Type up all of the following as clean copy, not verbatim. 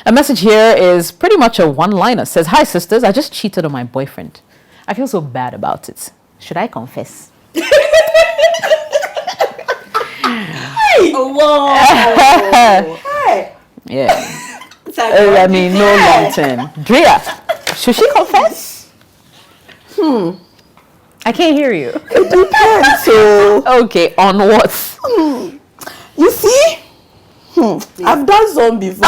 A message here is pretty much a one-liner. It says, "Hi sisters, I just cheated on my boyfriend. I feel so bad about it. Should I confess?" Whoa. Hey. Yeah. I mean, no long term. Drea, should she confess? I can't hear you. It depends. So. Okay, on what? You see? I've done some before.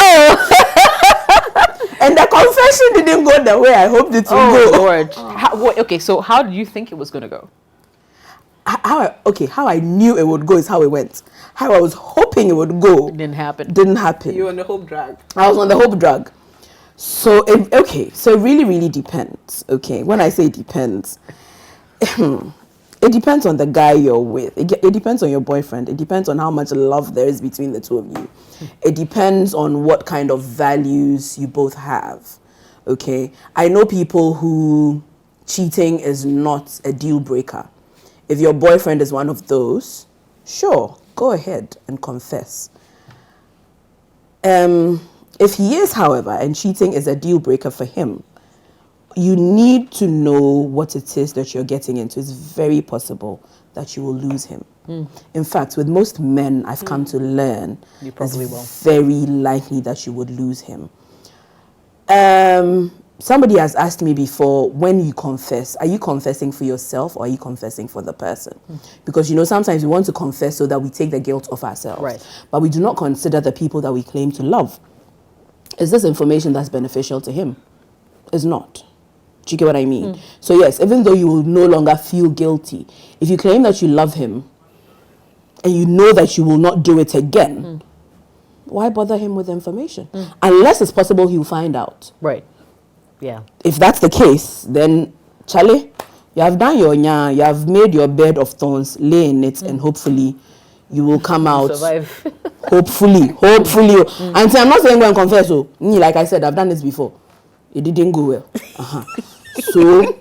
And the confession didn't go the way I hoped it would go. Lord. Okay, so how do you think it was going to go? How I knew it would go is how it went. How I was hoping it would go. It didn't happen. You were on the hope drag. I was on the hope drag. So, it really, really depends. Okay, when I say it depends, it depends on the guy you're with. It depends on your boyfriend. It depends on how much love there is between the two of you. It depends on what kind of values you both have. Okay, I know people who cheating is not a deal breaker. If your boyfriend is one of those, sure, go ahead and confess. If he is, however, and cheating is a deal breaker for him, you need to know what it is that you're getting into. It's very possible that you will lose him. In fact, with most men, I've come to learn it's very likely that you would lose him. Somebody has asked me before, when you confess, are you confessing for yourself or are you confessing for the person? Because, sometimes we want to confess so that we take the guilt off ourselves. Right. But we do not consider the people that we claim to love. Is this information that's beneficial to him? It's not. Do you get what I mean? So yes, even though you will no longer feel guilty, if you claim that you love him and you know that you will not do it again, why bother him with information? Unless it's possible he'll find out. Right. Yeah. If that's the case, then Charlie, you have done your nya, you have made your bed of thorns, lay in it, and hopefully you will come out. Survive. Hopefully. And so I'm not saying go and confess. So, like I said, I've done this before. It didn't go well. So,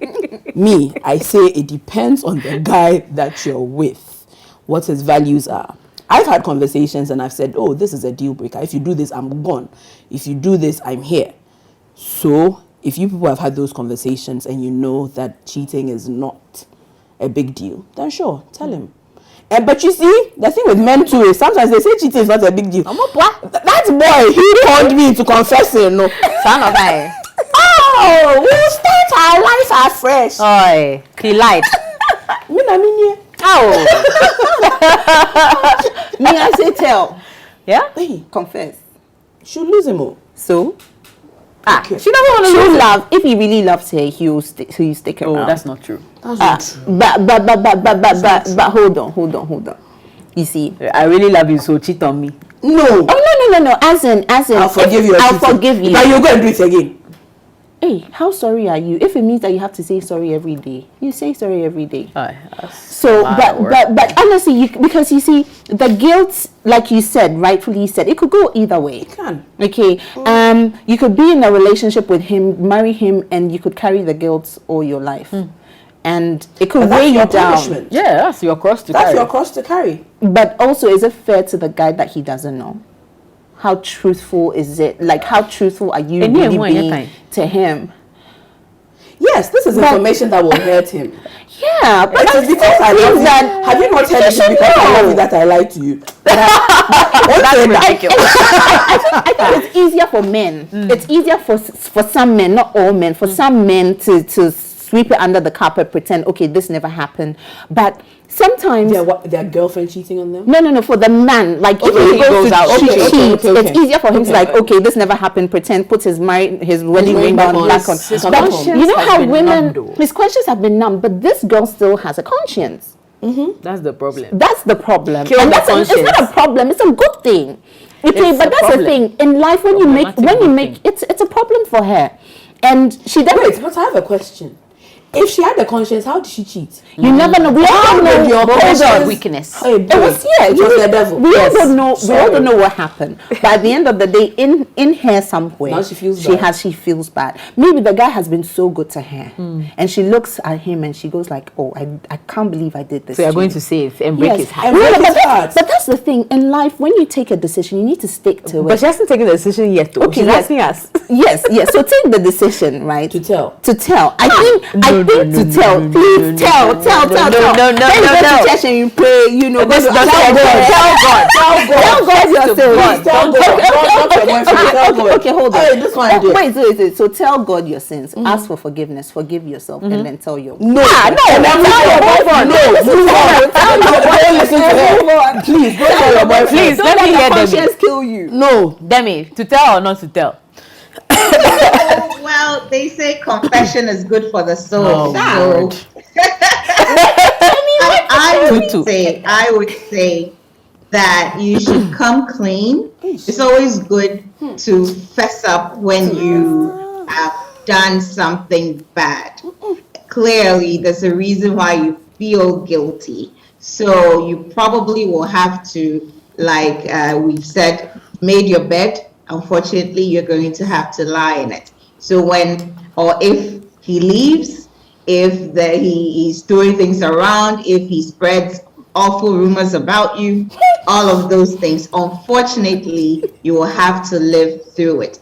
I say it depends on the guy that you're with, what his values are. I've had conversations and I've said, oh, this is a deal breaker. If you do this, I'm gone. If you do this, I'm here. So, if you people have had those conversations and you know that cheating is not a big deal, then sure, tell him. But you see, the thing with men too is sometimes they say cheating is not a big deal. That boy, he called me to confess it. No, Son of I. Oh, we'll start our life afresh. Oi, he lied. Oh. Me, I say tell. Yeah? Hey, Confess. she'll lose him all. So? Okay. She doesn't want to lose love. If he really loves her, he'll stick around. Oh, that's not true. That's not true. But hold on. You see, I really love you, so cheat on me. No. Oh no. As in. I'll forgive you. I'll forgive you. But you're going to do it again. Hey, how sorry are you? If it means that you have to say sorry every day, you say sorry every day. So, but honestly, because you see, the guilt, like you said, rightfully said, it could go either way. It can. Okay. You could be in a relationship with him, marry him, and you could carry the guilt all your life. And it could weigh you down. Punishment. Yeah, that's your cross to carry. That's your cross to carry. But also, is it fair to the guy that he doesn't know? How truthful is it? Like, how truthful are you really being to him? Yes, this is information that will hurt him. Yeah, but It is because I love you. Have you not heard it because I love you that I lied to you? That's ridiculous. I think it's easier for men. It's easier for some men, not all men, for some men to sweep it under the carpet, pretend, okay, this never happened. But sometimes their girlfriend cheating on them? No, for the man, like if he goes out to cheat, it's easier for him to like, okay, this never happened, pretend, put his wedding ring back on. But you know how women, his conscience have been numb, but this girl still has a conscience. That's the problem. And that's it's not a problem, it's a good thing. Okay, It's but a that's problem. the thing in life, when you make it's a problem for her, and she doesn't. Wait, but I have a question. If she had the conscience, how did she cheat? You never know. We all know your weakness. Hey, it was it was the devil. We all don't know. We all don't know what happened. But at the end of the day, in her somewhere, now she feels bad. She feels bad. Maybe the guy has been so good to her, and she looks at him and she goes like, "Oh, I can't believe I did this." So you're going to say it and break his heart. But that's the thing in life. When you take a decision, you need to stick to it. But she hasn't taken the decision yet. Though. Okay, she's asking us. Yes. So take the decision, right? To tell. I think to tell. Please tell. No. Then you go to church and you pray. You know, Tell God yourself. Okay, hold on. Hey, this one. Wait. So tell God your sins. Ask for forgiveness. Forgive yourself, and then tell your. No. Tell your boyfriend. Don't listen to her. Please, don't tell your boyfriend. Please, let me hear conscience kill you. No. Demi, to tell or not to tell? Well, they say confession is good for the soul. Oh, so I would say that you should come clean. It's always good to fess up when you have done something bad. Clearly, there's a reason why you feel guilty. So you probably will have to, like we've said, made your bed. Unfortunately, you're going to have to lie in it. So when or if he leaves, if he's throwing things around, if he spreads awful rumors about you, all of those things, unfortunately, you will have to live through it.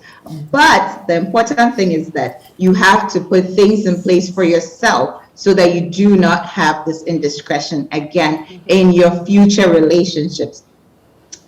But the important thing is that you have to put things in place for yourself so that you do not have this indiscretion again in your future relationships.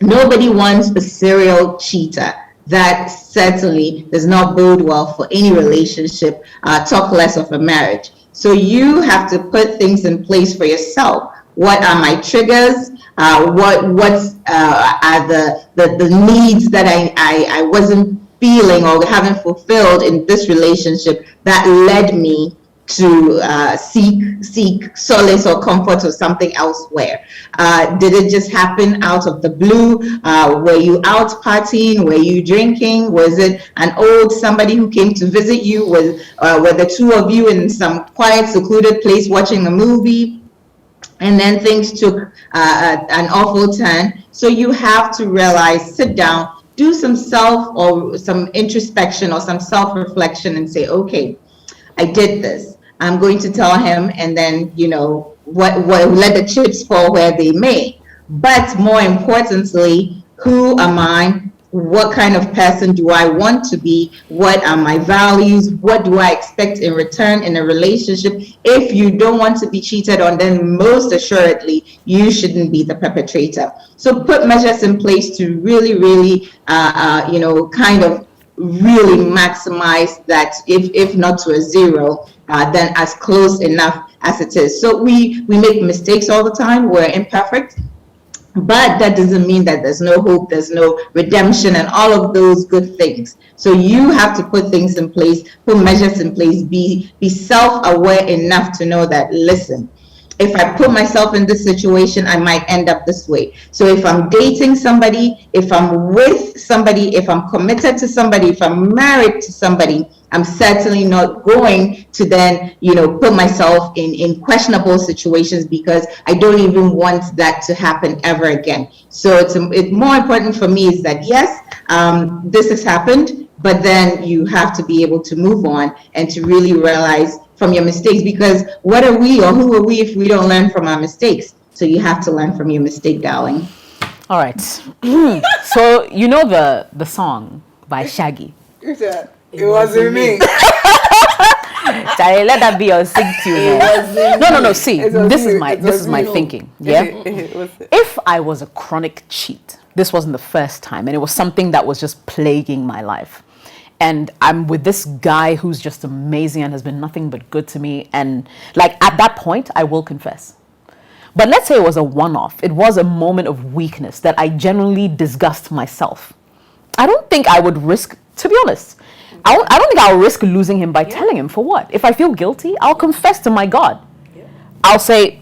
Nobody wants a serial cheater. That certainly does not bode well for any relationship, talk less of a marriage. So you have to put things in place for yourself. What are my triggers? What are the needs that I wasn't feeling or haven't fulfilled in this relationship that led me to seek solace or comfort or something elsewhere? Did it just happen out of the blue? Were you out partying? Were you drinking? Was it an old somebody who came to visit you? Were the two of you in some quiet, secluded place watching a movie? And then things took an awful turn. So you have to realize, sit down, do some some introspection or some self-reflection and say, okay, I did this. I'm going to tell him, and then, what let the chips fall where they may. But more importantly, who am I? What kind of person do I want to be? What are my values? What do I expect in return in a relationship? If you don't want to be cheated on, then most assuredly, you shouldn't be the perpetrator. So put measures in place to really, really, kind of really maximize that, if not to a zero, then as close enough as it is. So we make mistakes all the time. We're imperfect. But that doesn't mean that there's no hope, there's no redemption, and all of those good things. So you have to put things in place, put measures in place, be self-aware enough to know that, listen, if I put myself in this situation, I might end up this way. So if I'm dating somebody, if I'm with somebody, if I'm committed to somebody, if I'm married to somebody, I'm certainly not going to then, put myself in questionable situations, because I don't even want that to happen ever again. So it's more important for me is that, yes, this has happened, but then you have to be able to move on and to really realize from your mistakes, because what are we or who are we if we don't learn from our mistakes? So you have to learn from your mistake, darling. All right. So the song by Shaggy. It wasn't me. Charlie, let that be your sing tune. No. See, this is my thinking. Yeah. If I was a chronic cheat, this wasn't the first time, and it was something that was just plaguing my life. And I'm with this guy who's just amazing and has been nothing but good to me. And at that point, I will confess. But let's say it was a one-off. It was a moment of weakness that I genuinely disgust myself. I don't think I would risk, to be honest, I don't think I'll risk losing him by telling him. For what? If I feel guilty, I'll confess to my God. I'll say,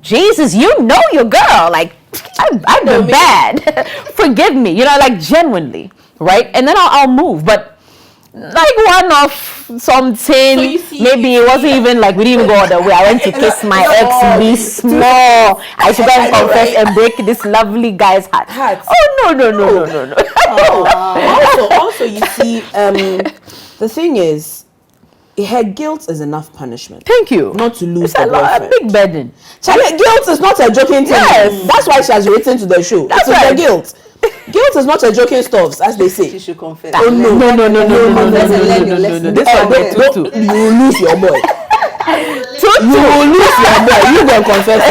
Jesus, you know your girl. I've been bad. Forgive me. Genuinely. Right? And then I'll move. But like one of something. Maybe it wasn't even like we didn't even go all the way. I went to kiss my ex, be small. I should go and confess and break this lovely guy's heart. Oh no. Also, you see, the thing is, her guilt is enough punishment. Thank you. Not to lose it's the boyfriend. a big burden. Charlie, guilt is not a joking thing. Yes. That's why she has written to the show. That's right. The guilt. Guilt is not a joking stuff, as they say. She should confess. Oh no. This one, you will lose your boy. You will lose your boy. You go and confess.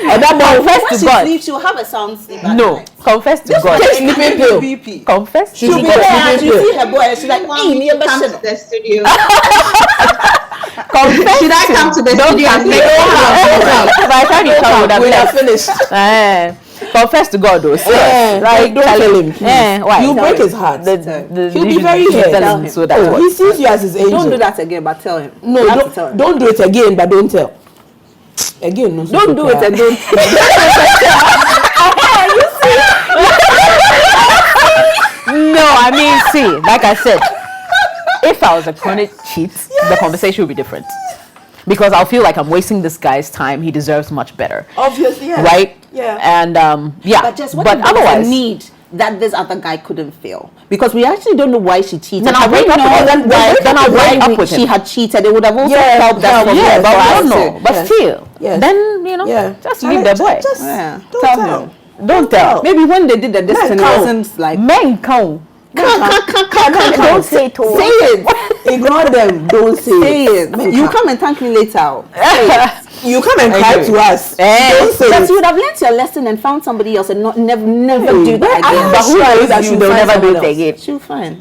And that boy confess to God. She'll have a sound sleep. No, confess to God. Take sleeping pill. Confess. She'll be there. She'll see her boy and she's like, Want me to come to the studio? Confess. Should I come to the studio and say, By the time you come, We have finished. Confess to God, though. Like, don't tell him. Why? You break his heart. He'll be very hurt. So that's He sees you as his angel. don't do that again, but tell him. No, don't do it again, but don't tell. Again, no. Don't do it and don't No, I mean, see, like I said, if I was a chronic cheat, the conversation would be different. Because I'll feel like I'm wasting this guy's time. He deserves much better. Obviously, yeah. Right? Yeah. And But just what otherwise need that this other guy couldn't feel, because we actually don't know why she cheated. Then I'll break up with him. She had cheated. It would have also helped that. Yeah, but I don't know. But still, then just leave the boy. Just Tell him. Don't tell. Maybe when they did the distance, it wasn't like Men count. Don't say it. Say it. Ignore them. Don't say it. You come and thank me later. You come and cry to us. Don't say But it. you would have learnt your lesson and found somebody else and never do that again. But who knows that she'll they'll find never do someone it else. again. She'll find.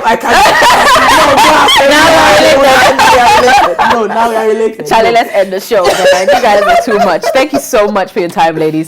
I can't. No, now we are related. Charlie, let's end the show. You guys are too much. Thank you so much for your time, ladies.